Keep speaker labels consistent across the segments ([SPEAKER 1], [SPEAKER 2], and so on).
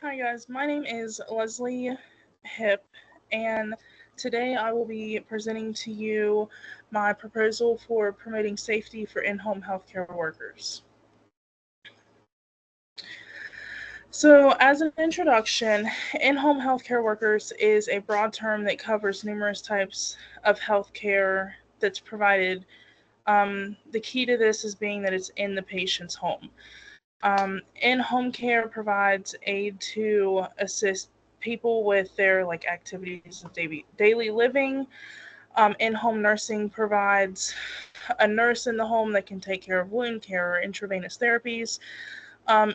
[SPEAKER 1] Hi guys, my name is Leslie Hipp, and today I will be presenting to you my proposal for promoting safety for in-home healthcare workers. So, as an introduction, in-home healthcare workers is a broad term that covers numerous types of healthcare that's provided. The key to this is being that it's in the patient's home. In-home care provides aid to assist people with their activities of daily living. In-home nursing provides a nurse in the home that can take care of wound care or intravenous therapies.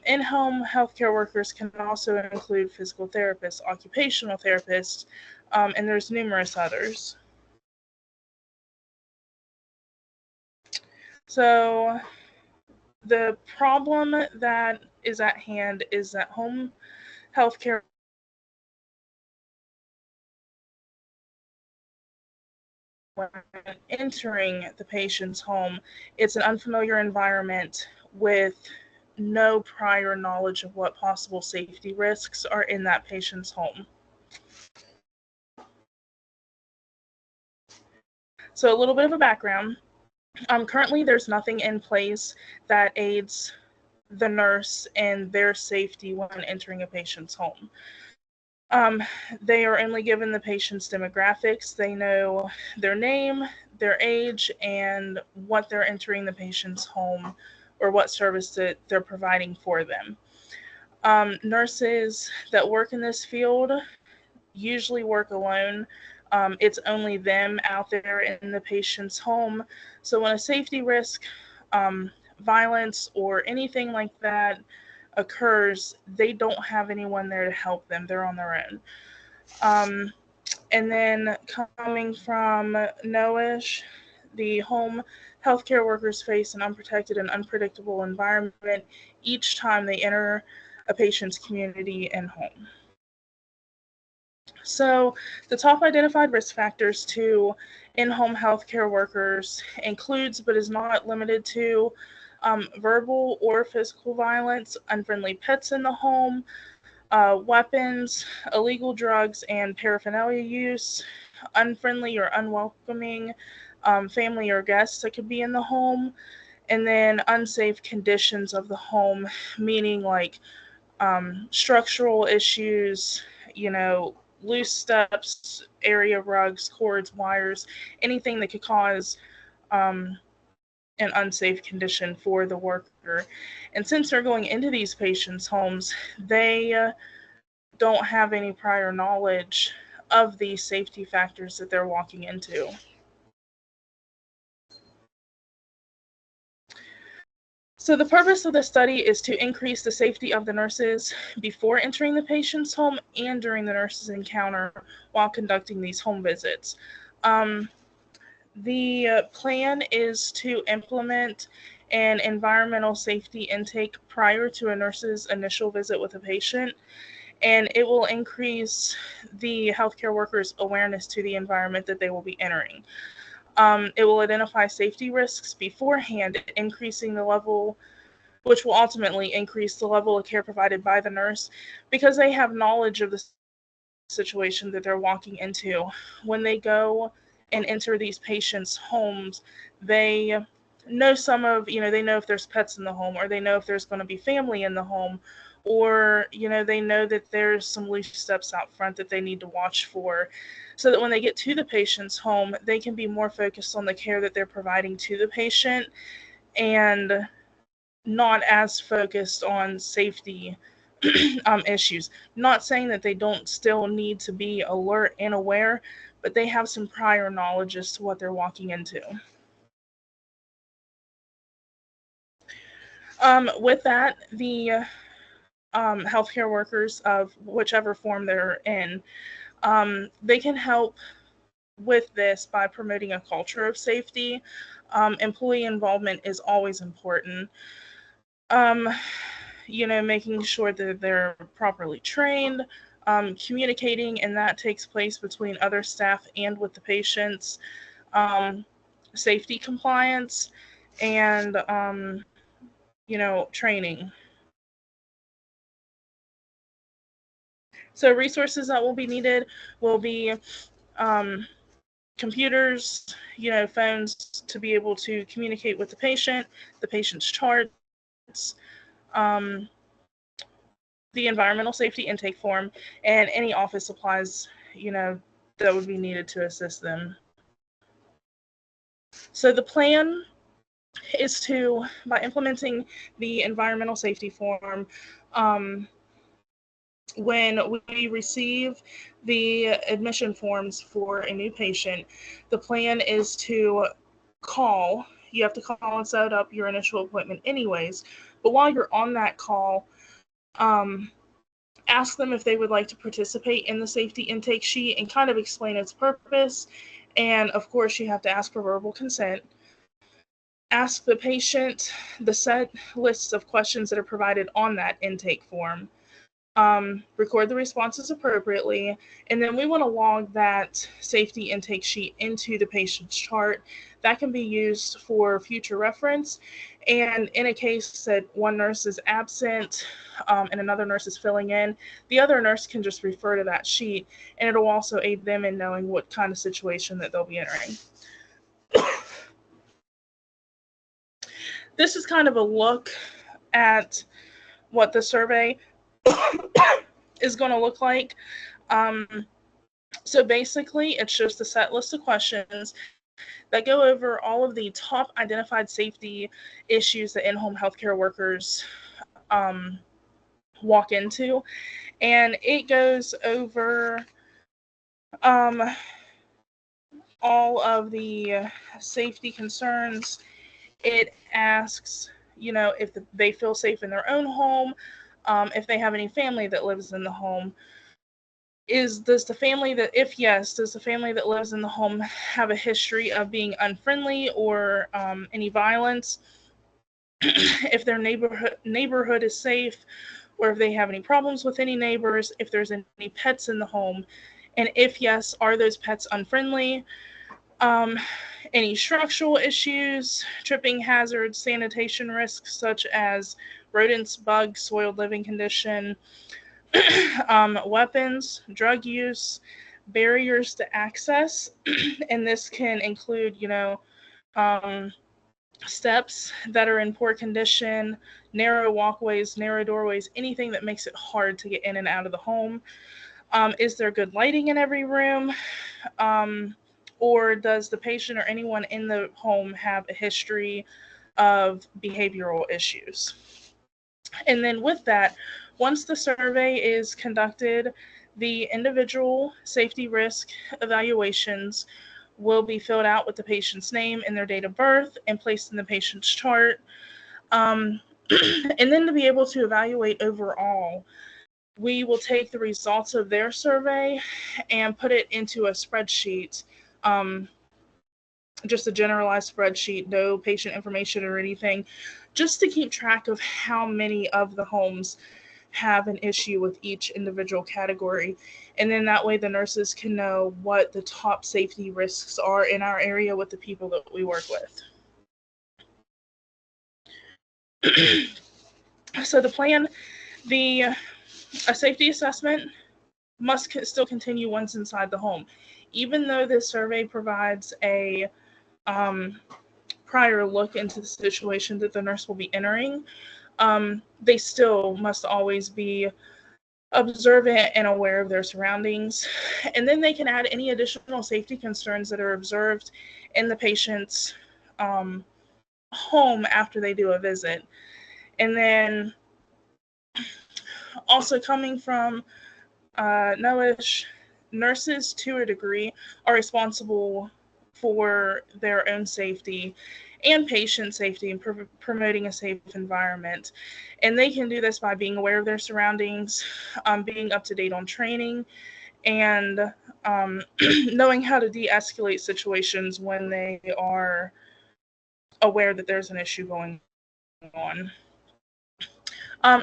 [SPEAKER 1] In-home healthcare workers can also include physical therapists, occupational therapists, and there's numerous others. So the problem that is at hand is that home healthcare when entering the patient's home, it's an unfamiliar environment with no prior knowledge of what possible safety risks are in that patient's home. So, a little bit of a background. Currently, there's nothing in place that aids the nurse in their safety when entering a patient's home. Um, they are only given the patient's demographics. They know their name, their age, and what they're entering the patient's home or what service that they're providing for them. Nurses that work in this field usually work alone. It's only them out there in the patient's home. So when a safety risk, violence, or anything like that occurs, they don't have anyone there to help them. They're on their own. Um, and then coming from NOISH, the home healthcare workers face an unprotected and unpredictable environment each time they enter a patient's community and home. So, the top identified risk factors to in-home healthcare workers includes, but is not limited to, verbal or physical violence, unfriendly pets in the home, weapons, illegal drugs and paraphernalia use, unfriendly or unwelcoming family or guests that could be in the home, and then unsafe conditions of the home, meaning structural issues, loose steps, area rugs, cords, wires, anything that could cause um, an unsafe condition for the worker. And since they're going into these patients' homes, they don't have any prior knowledge of the safety factors that they're walking into. So the purpose of the study is to increase the safety of the nurses before entering the patient's home and during the nurse's encounter while conducting these home visits. Um, the plan is to implement an environmental safety intake prior to a nurse's initial visit with a patient, and it will increase the healthcare workers' awareness to the environment that they will be entering. It will identify safety risks beforehand, increasing the level, which will ultimately increase the level of care provided by the nurse because they have knowledge of the situation that they're walking into. When they go and enter these patients' homes, they know they know if there's pets in the home, or they know if there's going to be family in the home, or, they know that there's some loose steps out front that they need to watch for, so that when they get to the patient's home, they can be more focused on the care that they're providing to the patient and not as focused on safety issues. Not saying that they don't still need to be alert and aware, but they have some prior knowledge as to what they're walking into. With that, the healthcare workers of whichever form they're in, they can help with this by promoting a culture of safety. Employee involvement is always important. Um, making sure that they're properly trained, communicating, and that takes place between other staff and with the patients, um, safety compliance, and, training. So resources that will be needed will be computers, phones to be able to communicate with the patient's charts, um, the environmental safety intake form, and any office supplies, that would be needed to assist them. So the plan is to, by implementing the environmental safety form, when we receive the admission forms for a new patient, the plan is to call. You have to call and set up your initial appointment anyways. But while you're on that call, ask them if they would like to participate in the safety intake sheet and kind of explain its purpose. And of course, you have to ask for verbal consent. Ask the patient the set lists of questions that are provided on that intake form. Record the responses appropriately, and then we want to log that safety intake sheet into the patient's chart. That can be used for future reference, and in a case that one nurse is absent and another nurse is filling in, the other nurse can just refer to that sheet, and it'll also aid them in knowing what kind of situation that they'll be entering. This is kind of a look at what the survey is going to look like. So basically, it's just a set list of questions that go over all of the top identified safety issues that in-home healthcare workers walk into. And it goes over all of the safety concerns. It asks, if they feel safe in their own home, if they have any family that lives in the home. Does the family that lives in the home have a history of being unfriendly or any violence? If their neighborhood is safe, or if they have any problems with any neighbors, if there's any pets in the home, and if yes, are those pets unfriendly? Any structural issues, tripping hazards, sanitation risks such as rodents, bugs, soiled living condition, weapons, drug use, barriers to access, and this can include, steps that are in poor condition, narrow walkways, narrow doorways, anything that makes it hard to get in and out of the home. Is there good lighting in every room? Or does the patient or anyone in the home have a history of behavioral issues? And then with that, once the survey is conducted, the individual safety risk evaluations will be filled out with the patient's name and their date of birth and placed in the patient's chart. And then to be able to evaluate overall, we will take the results of their survey and put it into a spreadsheet, just a generalized spreadsheet, no patient information or anything, just to keep track of how many of the homes have an issue with each individual category. And then that way the nurses can know what the top safety risks are in our area with the people that we work with. So the plan, a safety assessment must still continue once inside the home. Even though this survey provides a prior look into the situation that the nurse will be entering, they still must always be observant and aware of their surroundings. And then they can add any additional safety concerns that are observed in the patient's home after they do a visit. And then also coming from Noish, nurses to a degree are responsible for their own safety and patient safety and promoting a safe environment. And they can do this by being aware of their surroundings, being up to date on training, and knowing how to de-escalate situations when they are aware that there's an issue going on.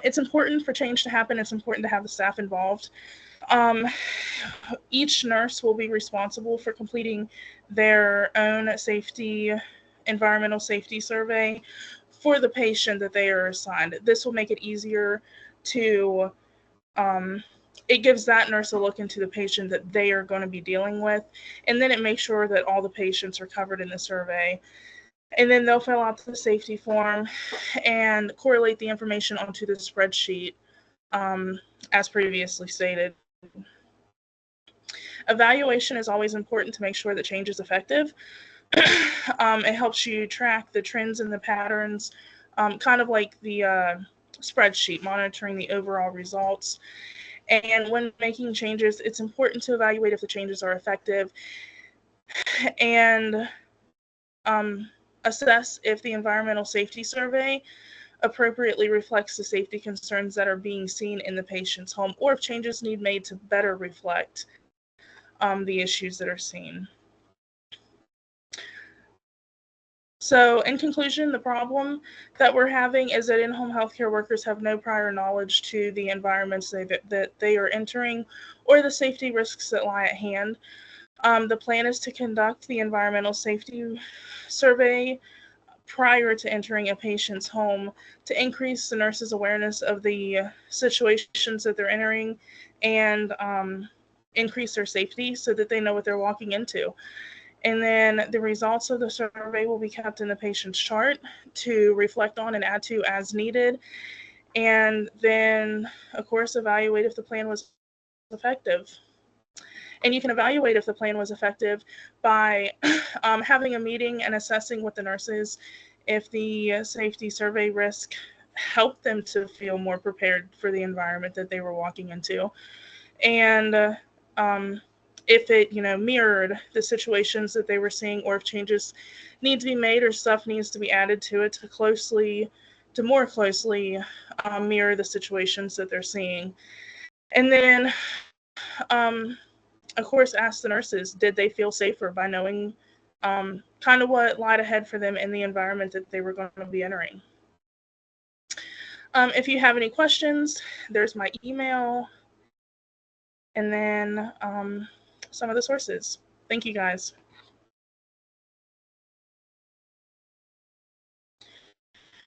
[SPEAKER 1] It's important for change to happen. It's important to have the staff involved. Each nurse will be responsible for completing their own environmental safety survey for the patient that they are assigned. This will make it easier to it gives that nurse a look into the patient that they are going to be dealing with, and then it makes sure that all the patients are covered in the survey. And then they'll fill out the safety form and correlate the information onto the spreadsheet, as previously stated. Evaluation is always important to make sure that change is effective. It helps you track the trends and the patterns, kind of like the spreadsheet, monitoring the overall results. And when making changes, it's important to evaluate if the changes are effective and assess if the environmental safety survey appropriately reflects the safety concerns that are being seen in the patient's home, or if changes need made to better reflect the issues that are seen. So in conclusion, the problem that we're having is that in-home healthcare workers have no prior knowledge to the environments that they are entering or the safety risks that lie at hand. The plan is to conduct the environmental safety survey prior to entering a patient's home to increase the nurse's awareness of the situations that they're entering and increase their safety so that they know what they're walking into. And then the results of the survey will be kept in the patient's chart to reflect on and add to as needed. And then, of course, evaluate if the plan was effective. And you can evaluate if the plan was effective by having a meeting and assessing with the nurses if the safety survey risk helped them to feel more prepared for the environment that they were walking into. And if it, mirrored the situations that they were seeing, or if changes need to be made or stuff needs to be added to it to more closely mirror the situations that they're seeing. And then, of course, ask the nurses, did they feel safer by knowing kind of what lied ahead for them in the environment that they were going to be entering. If you have any questions, there's my email, and then some of the sources. Thank you, guys.